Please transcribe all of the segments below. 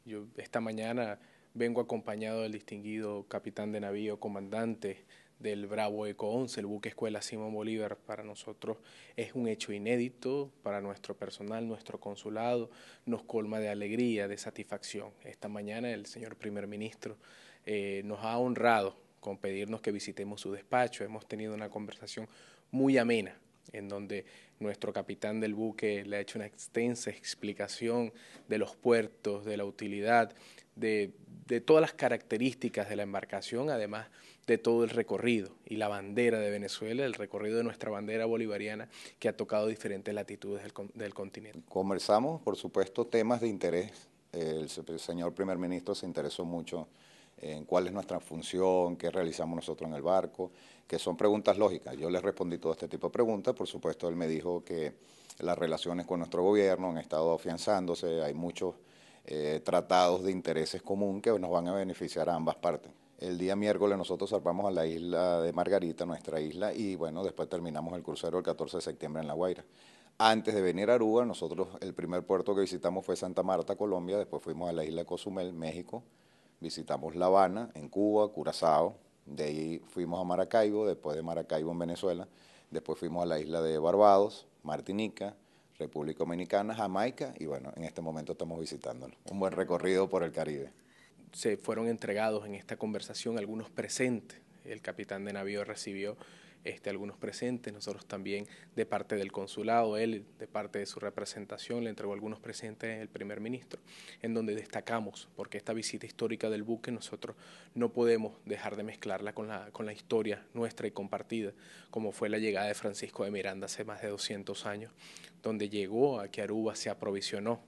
Yo esta mañana vengo acompañado del distinguido capitán de navío, comandante del Bravo Eco 11, el buque escuela Simón Bolívar. Para nosotros es un hecho inédito, para nuestro personal, nuestro consulado, nos colma de alegría, de satisfacción. Esta mañana el señor primer ministro nos ha honrado con pedirnos que visitemos su despacho. Hemos tenido una conversación muy amena, en donde nuestro capitán del buque le ha hecho una extensa explicación de los puertos, de la utilidad, de todas las características de la embarcación, además de todo el recorrido y la bandera de Venezuela, el recorrido de nuestra bandera bolivariana que ha tocado diferentes latitudes del continente. Conversamos, por supuesto, temas de interés. El señor primer ministro se interesó mucho en cuál es nuestra función, qué realizamos nosotros en el barco, que son preguntas lógicas. Yo le respondí todo este tipo de preguntas. Por supuesto, él me dijo que las relaciones con nuestro gobierno han estado afianzándose, hay muchos tratados de intereses común que nos van a beneficiar a ambas partes. El día miércoles nosotros zarpamos a la isla de Margarita, nuestra isla, y bueno, después terminamos el crucero el 14 de septiembre en La Guaira. Antes de venir a Aruba, nosotros el primer puerto que visitamos fue Santa Marta, Colombia, después fuimos a la isla de Cozumel, México, visitamos La Habana, en Cuba, Curazao, de ahí fuimos a Maracaibo, después de Maracaibo en Venezuela, después fuimos a la isla de Barbados, Martinica, República Dominicana, Jamaica, y bueno, en este momento estamos visitándolo. Un buen recorrido por el Caribe. Se fueron entregados en esta conversación algunos presentes. El capitán de navío recibió algunos presentes, nosotros también de parte del consulado, él de parte de su representación le entregó algunos presentes al primer ministro, en donde destacamos, porque esta visita histórica del buque nosotros no podemos dejar de mezclarla con la historia nuestra y compartida, como fue la llegada de Francisco de Miranda hace más de 200 años, donde llegó a que Aruba se aprovisionó,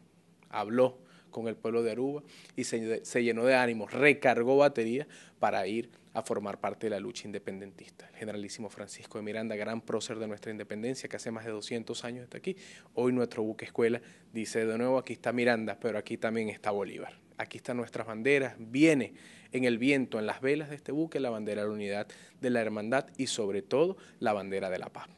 habló con el pueblo de Aruba y se llenó de ánimos, recargó batería para ir a formar parte de la lucha independentista. El generalísimo Francisco de Miranda, gran prócer de nuestra independencia, que hace más de 200 años está aquí. Hoy nuestro buque escuela dice de nuevo, aquí está Miranda, pero aquí también está Bolívar. Aquí están nuestras banderas, viene en el viento, en las velas de este buque, la bandera de la unidad, de la hermandad y sobre todo la bandera de la paz.